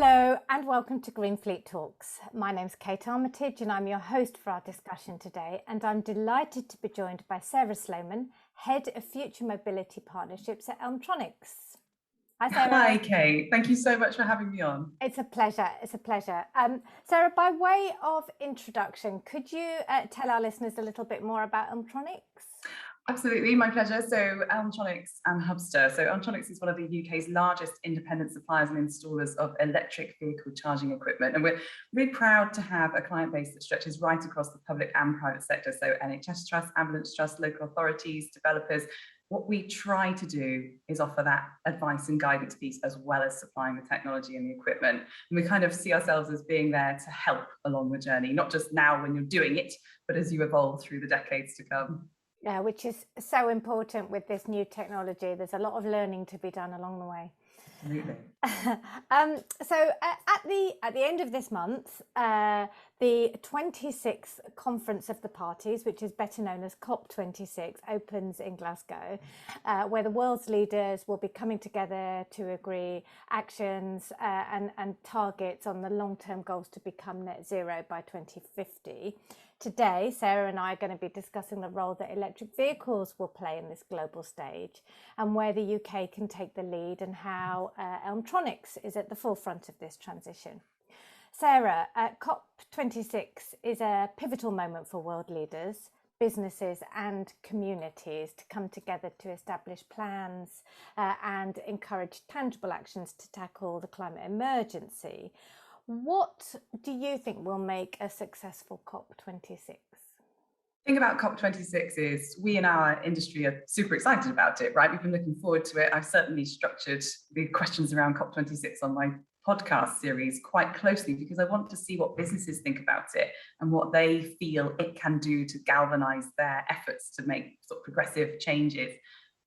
Hello and welcome to GreenFleet Talks. My name's Kate Armitage and I'm your host for our discussion today, and I'm delighted to be joined by SARA Sloman, Head of Future Mobility Partnerships at Elmtronics. Hi Sarah. Hi Kate, thank you so much for having me on. It's a pleasure, it's a pleasure. Sarah, by way of introduction, could you tell our listeners a little bit more about Elmtronics? Absolutely, my pleasure. So Elmtronics and Hubster. So Elmtronics is one of the UK's largest independent suppliers and installers of electric vehicle charging equipment. And we're really proud to have a client base that stretches right across the public and private sector. So NHS Trust, Ambulance Trust, local authorities, developers. What we try to do is offer that advice and guidance piece as well as supplying the technology and the equipment. And we kind of see ourselves as being there to help along the journey, not just now when you're doing it, but as you evolve through the decades to come. Yeah, which is so important with this new technology. There's a lot of learning to be done along the way. Absolutely. So at the end of this month, the 26th Conference of the Parties, which is better known as COP26, opens in Glasgow, where the world's leaders will be coming together to agree actions and targets on the long-term goals to become net zero by 2050. Today, Sarah and I are going to be discussing the role that electric vehicles will play in this global stage and where the UK can take the lead and how Elmtronics is at the forefront of this transition. Sarah, COP26 is a pivotal moment for world leaders, businesses and communities to come together to establish plans and encourage tangible actions to tackle the climate emergency. What do you think will make a successful COP26? The thing about COP26 is we in our industry are super excited about it, right? We've been looking forward to it. I've certainly structured the questions around COP26 on my podcast series quite closely because I want to see what businesses think about it and what they feel it can do to galvanize their efforts to make sort of progressive changes.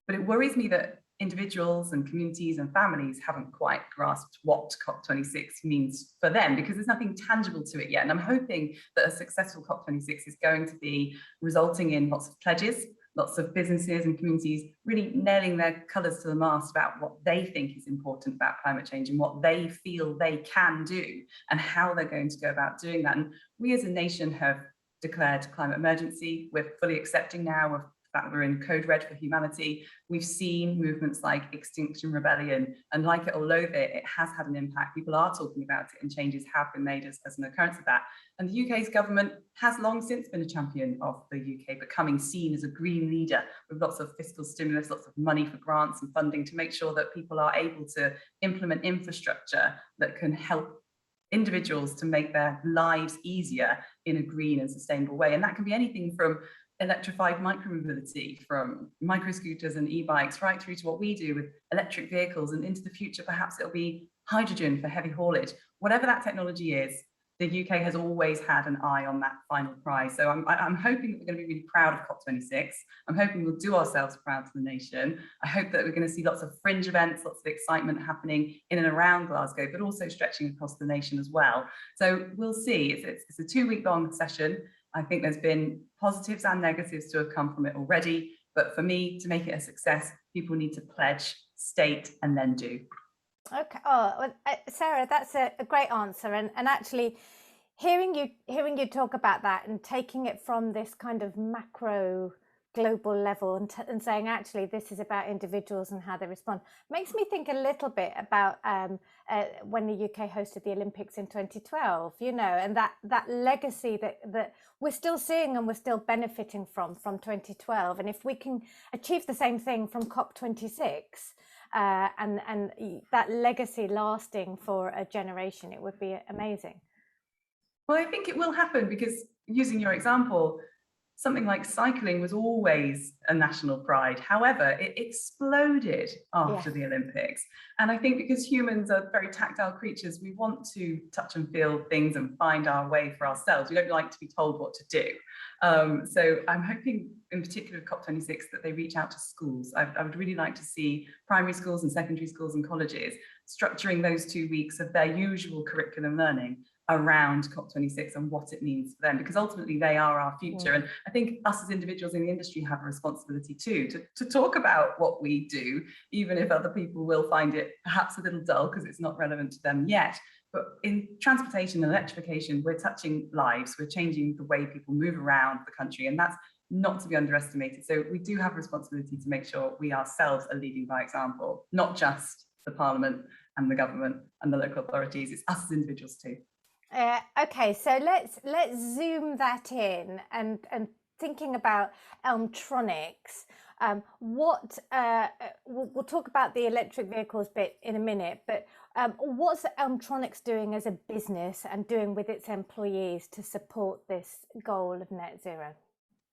But it worries me that individuals and communities and families haven't quite grasped what COP26 means for them because there's nothing tangible to it yet. And I'm hoping that a successful COP26 is going to be resulting in lots of pledges, lots of businesses and communities really nailing their colours to the mast about what they think is important about climate change and what they feel they can do and how they're going to go about doing that. And we as a nation have declared climate emergency. We're fully accepting now of that we're in code red for humanity. We've seen movements like Extinction Rebellion, and like it or loathe it, it has had an impact. People are talking about it and changes have been made as an occurrence of that. And the UK's government has long since been a champion of the UK becoming seen as a green leader with lots of fiscal stimulus, lots of money for grants and funding to make sure that people are able to implement infrastructure that can help individuals to make their lives easier in a green and sustainable way. And that can be anything from electrified micromobility, from microscooters and e-bikes right through to what we do with electric vehicles, and into the future perhaps it'll be hydrogen for heavy haulage. Whatever that technology is, the UK has always had an eye on that final prize. So I'm hoping that we're going to be really proud of COP26. I'm hoping we'll do ourselves proud to the nation. I hope that we're going to see lots of fringe events, lots of excitement happening in and around Glasgow, but also stretching across the nation as well. So we'll see. It's a 2-week-long session. I think there's been positives and negatives to have come from it already. But for me, to make it a success, people need to pledge, state, and then do. Okay. Oh, well, Sarah, that's a great answer. And actually, hearing you talk about that and taking it from this kind of macro global level and saying actually this is about individuals and how they respond makes me think a little bit about when the UK hosted the Olympics in 2012, you know, and that legacy that we're still seeing and we're still benefiting from 2012. And if we can achieve the same thing from COP26 and that legacy lasting for a generation, it would be amazing. Well, I think it will happen because, using your example, something like cycling was always a national pride. However, it exploded after the Olympics. And I think because humans are very tactile creatures, we want to touch and feel things and find our way for ourselves. We don't like to be told what to do. So I'm hoping, in particular with COP26, that they reach out to schools. I would really like to see primary schools and secondary schools and colleges structuring those 2 weeks of their usual curriculum learning around COP26 and what it means for them, because ultimately they are our future. And I think us as individuals in the industry have a responsibility too to talk about what we do, even if other people will find it perhaps a little dull because it's not relevant to them yet. But in transportation and electrification, we're touching lives, we're changing the way people move around the country, and that's not to be underestimated. So we do have a responsibility to make sure we ourselves are leading by example, not just the Parliament and the government and the local authorities, it's us as individuals too. Okay, so let's zoom that in and thinking about Elmtronics. We'll talk about the electric vehicles bit in a minute, but what's Elmtronics doing as a business and doing with its employees to support this goal of net zero?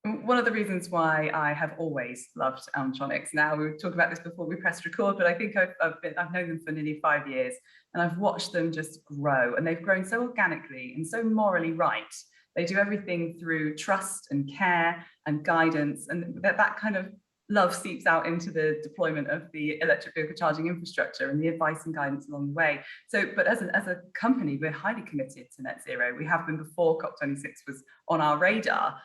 One of the reasons why I have always loved Elmtronics. Now, we were talking about this before we pressed record, but I think I've known them for nearly 5 years, and I've watched them just grow, and they've grown so organically and so morally right. They do everything through trust and care and guidance, and that kind of love seeps out into the deployment of the electric vehicle charging infrastructure and the advice and guidance along the way. So, but as a company, we're highly committed to net zero. We have been before COP26 was on our radar.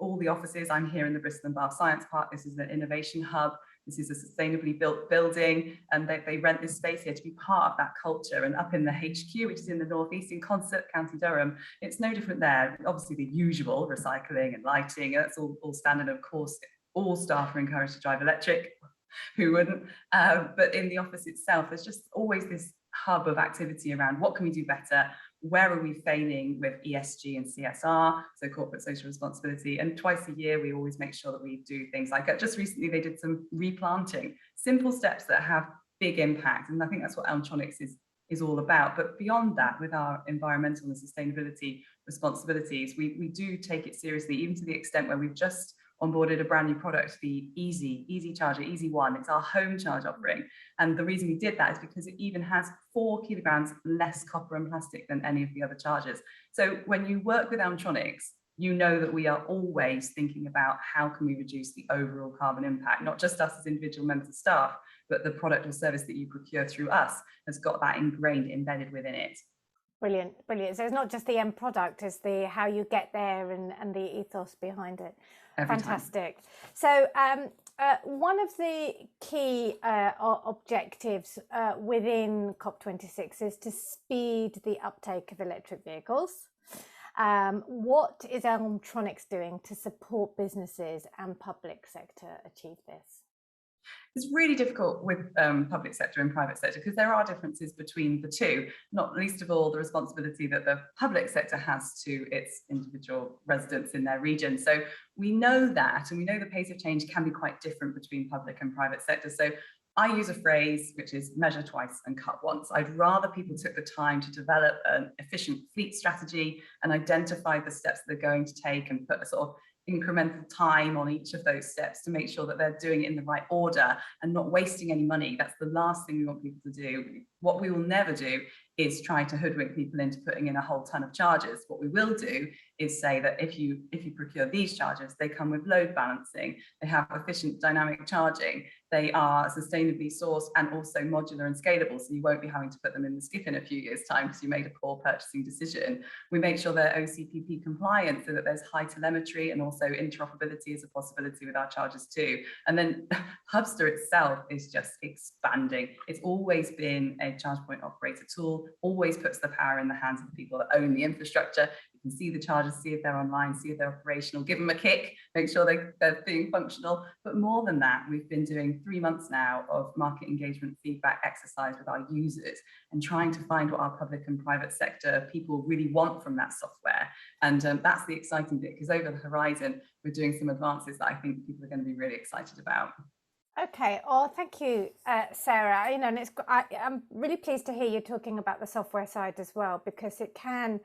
All the offices, I'm here in the Bristol and Bath Science Park. This is an innovation hub. This is a sustainably built building, and they rent this space here to be part of that culture. And up in the HQ, which is in the northeast in Consett, County Durham, it's no different there. Obviously, the usual recycling and lighting, that's all standard, of course. All staff are encouraged to drive electric, who wouldn't? But in the office itself, there's just always this hub of activity around what can we do better, where are we failing with ESG and CSR, so corporate social responsibility, and twice a year we always make sure that we do things like that. Just recently they did some replanting, simple steps that have big impact, and I think that's what Elmtronics is all about. But beyond that, with our environmental and sustainability responsibilities, we do take it seriously, even to the extent where we've just onboarded a brand new product, the Easy Charger, Easy One. It's our home charge offering. And the reason we did that is because it even has 4 kilograms less copper and plastic than any of the other chargers. So when you work with Elmtronics, you know that we are always thinking about how can we reduce the overall carbon impact, not just us as individual members of staff, but the product or service that you procure through us has got that ingrained, embedded within it. Brilliant, brilliant. So it's not just the end product, it's the how you get there and the ethos behind it. Fantastic. So one of the key objectives within COP26 is to speed the uptake of electric vehicles. What is Elmtronics doing to support businesses and public sector achieve this? It's really difficult with public sector and private sector because there are differences between the two, not least of all the responsibility that the public sector has to its individual residents in their region. So we know that, and we know the pace of change can be quite different between public and private sector. So I use a phrase which is measure twice and cut once. I'd rather people took the time to develop an efficient fleet strategy and identify the steps they're going to take and put a sort of incremental time on each of those steps to make sure that they're doing it in the right order and not wasting any money. That's the last thing we want people to do. What we will never do is try to hoodwink people into putting in a whole ton of chargers. What we will do is say that if you procure these chargers, they come with load balancing, they have efficient dynamic charging, they are sustainably sourced and also modular and scalable, so you won't be having to put them in the skip in a few years' time because you made a poor purchasing decision. We make sure they're OCPP compliant so that there's high telemetry, and also interoperability is a possibility with our chargers too. And then Hubster itself is just expanding. It's always been a charge point operator tool, always puts the power in the hands of the people that own the infrastructure. You can see the chargers, see if they're online, see if they're operational, give them a kick, make sure they're being functional. But more than that, we've been doing 3 months now of market engagement feedback exercise with our users and trying to find what our public and private sector people really want from that software. And that's the exciting bit, because over the horizon, we're doing some advances that I think people are going to be really excited about. Okay, oh, thank you, Sarah. You know, and I'm really pleased to hear you talking about the software side as well, because it can,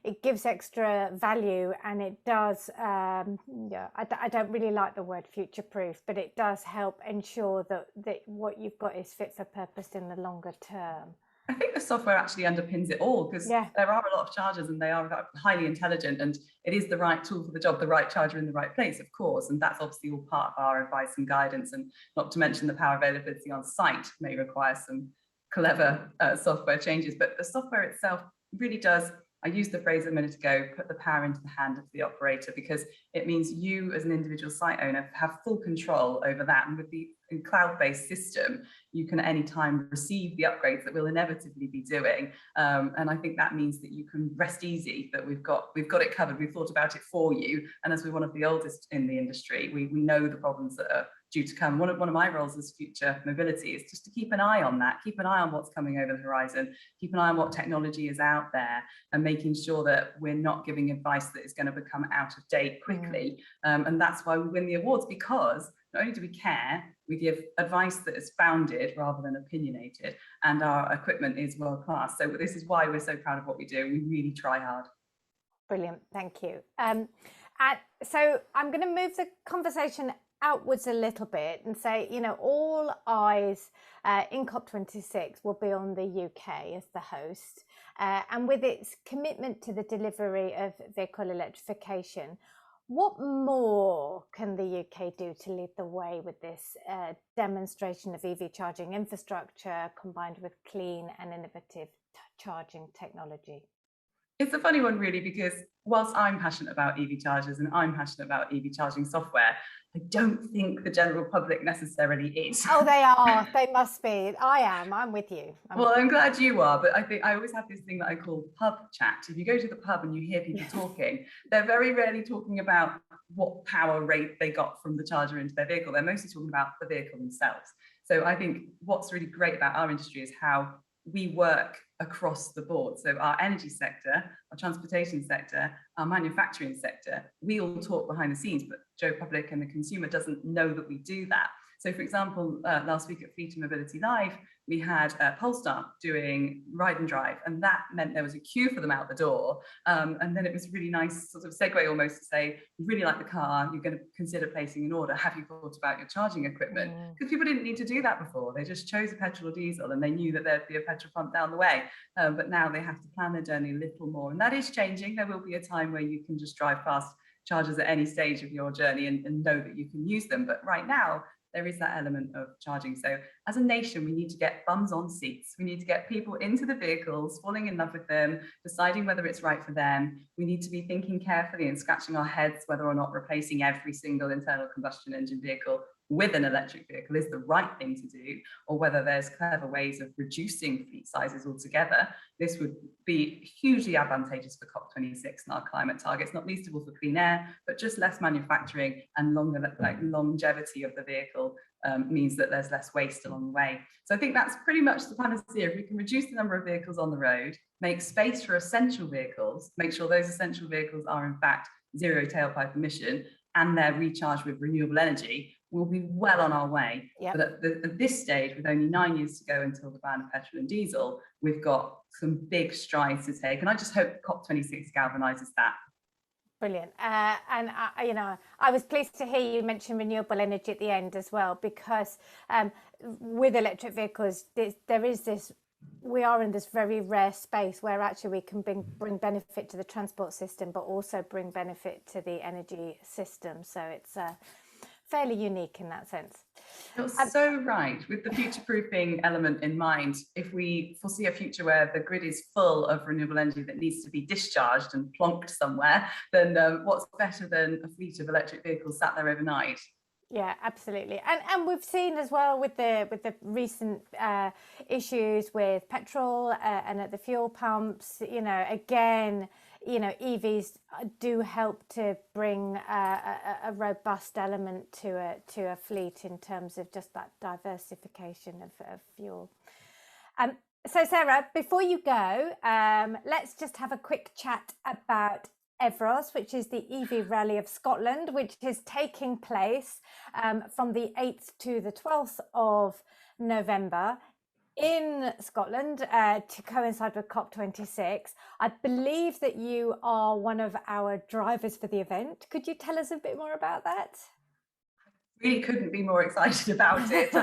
it gives extra value, and it does. Yeah, I don't really like the word future-proof, but it does help ensure that what you've got is fit for purpose in the longer term. I think the software actually underpins it all, because there are a lot of chargers and they are highly intelligent, and it is the right tool for the job, the right charger in the right place, of course. And that's obviously all part of our advice and guidance, and not to mention the power availability on site may require some clever software changes. But the software itself really does I used the phrase a minute ago, put the power into the hand of the operator, because it means you as an individual site owner have full control over that. And with the cloud-based system, you can at any time receive the upgrades that we'll inevitably be doing. And I think that means that you can rest easy that we've got it covered. We've thought about it for you. And as we're one of the oldest in the industry, we know the problems that are due to come. One of my roles as future mobility is just to keep an eye on that, keep an eye on what's coming over the horizon, keep an eye on what technology is out there, and making sure that we're not giving advice that is going to become out of date quickly. And that's why we win the awards, because not only do we care, we give advice that is founded rather than opinionated, and our equipment is world class. So this is why we're so proud of what we do. We really try hard. Brilliant, thank you. So I'm going to move the conversation outwards a little bit and say, you know, all eyes in COP26 will be on the UK as the host, and with its commitment to the delivery of vehicle electrification, what more can the UK do to lead the way with this demonstration of EV charging infrastructure combined with clean and innovative charging technology? It's a funny one, really, because whilst I'm passionate about EV chargers and I'm passionate about EV charging software, I don't think the general public necessarily is. Oh, they are. They must be. I am. I'm with you. I'm glad you are, but I think I always have this thing that I call pub chat. If you go to the pub and you hear people talking, they're very rarely talking about what power rate they got from the charger into their vehicle. They're mostly talking about the vehicle themselves. So I think what's really great about our industry is how we work across the board. So our energy sector, our transportation sector, our manufacturing sector, we all talk behind the scenes, but Joe Public and the consumer doesn't know that we do that. So for example, last week at Fleet and Mobility Live, we had Polestar doing ride and drive, and that meant there was a queue for them out the door. And then it was really nice sort of segue almost to say, you really like the car, you're going to consider placing an order. Have you thought about your charging equipment? Because people didn't need to do that before. They just chose a petrol or diesel and they knew that there'd be a petrol pump down the way. But now they have to plan their journey a little more. And that is changing. There will be a time where you can just drive past chargers at any stage of your journey and know that you can use them. But right now, there is that element of charging. So as a nation, we need to get bums on seats. We need to get people into the vehicles, falling in love with them, deciding whether it's right for them. We need to be thinking carefully and scratching our heads whether or not replacing every single internal combustion engine vehicle with an electric vehicle is the right thing to do, or whether there's clever ways of reducing fleet sizes altogether. This would be hugely advantageous for COP26 and our climate targets, not least of all for clean air, but just less manufacturing and longevity of the vehicle means that there's less waste along the way. So I think that's pretty much the panacea. If we can reduce the number of vehicles on the road, make space for essential vehicles, make sure those essential vehicles are in fact zero tailpipe emission and they're recharged with renewable energy, we'll be well on our way. Yep. But at this stage, with only 9 years to go until the ban of petrol and diesel, we've got some big strides to take. And I just hope COP26 galvanises that. Brilliant. And I was pleased to hear you mention renewable energy at the end as well, because with electric vehicles, there is this, we are in this very rare space where actually we can bring benefit to the transport system, but also bring benefit to the energy system. So it's fairly unique in that sense. You're so right. With the future-proofing element in mind, if we foresee a future where the grid is full of renewable energy that needs to be discharged and plonked somewhere, then what's better than a fleet of electric vehicles sat there overnight? Yeah, absolutely. And we've seen as well with the recent issues with petrol and at the fuel pumps, again, EVs do help to bring a robust element to a fleet in terms of just that diversification of fuel. So Sarah, before you go, let's just have a quick chat about EVROS, which is the EV Rally of Scotland, which is taking place from the 8th to the 12th of November in Scotland to coincide with COP26. I believe that you are one of our drivers for the event. Could you tell us a bit more about that? really couldn't be more excited about it.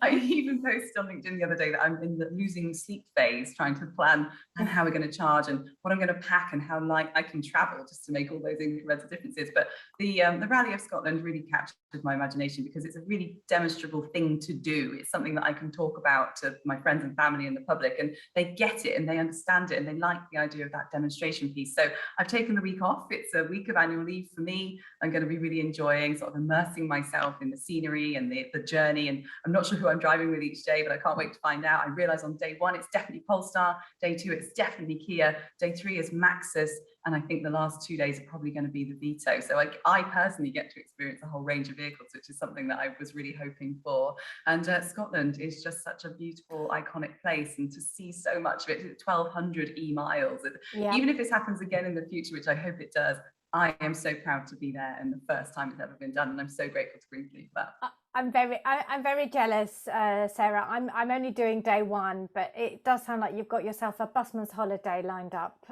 I even posted on LinkedIn the other day that I'm in the losing sleep phase, trying to plan how we're going to charge and what I'm going to pack and how light I can travel just to make all those incremental differences. But the Rally of Scotland really captured my imagination because it's a really demonstrable thing to do. It's something that I can talk about to my friends and family and the public, and they get it and they understand it and they like the idea of that demonstration piece. So I've taken the week off. It's a week of annual leave for me. I'm going to be really enjoying sort of immersing myself in the scenery and the journey. And I'm not sure who I'm driving with each day, but I can't wait to find out. I realize on day 1, it's definitely Polestar. Day 2, it's definitely Kia. Day 3 is Maxus. And I think the last 2 days are probably going to be the Vito. So I personally get to experience a whole range of vehicles, which is something that I was really hoping for. And Scotland is just such a beautiful, iconic place. And to see so much of it, 1,200 e-miles. Yeah. Even if this happens again in the future, which I hope it does, I am so proud to be there, and the first time it's ever been done, and I'm so grateful to GreenFleet for that. I'm very jealous, Sarah. I'm only doing day 1, but it does sound like you've got yourself a busman's holiday lined up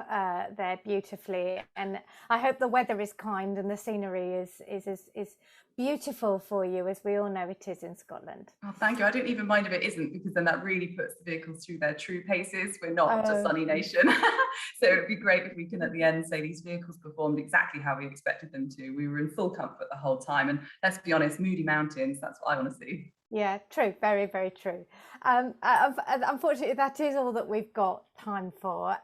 there beautifully, and I hope the weather is kind and the scenery is beautiful for you, as we all know it is in Scotland. Oh, thank you. I don't even mind if it isn't, because then that really puts the vehicles through their true paces. We're not a sunny nation. So it'd be great if we can at the end say these vehicles performed exactly how we expected them to. We were in full comfort the whole time, and let's be honest, moody mountains, that's what I want to see. Yeah, true. Very, very true. Unfortunately, that is all that we've got time for.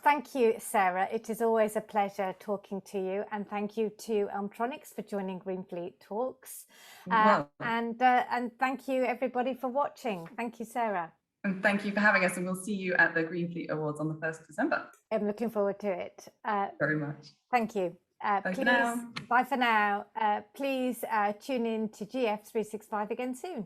Thank you, Sarah. It is always a pleasure talking to you. And thank you to Elmtronics for joining GreenFleet Talks. And thank you, everybody, for watching. Thank you, Sarah. And thank you for having us. And we'll see you at the GreenFleet Awards on the 1st of December. I'm looking forward to it. Very much. Thank you. Bye for now. Please tune in to GF365 again soon.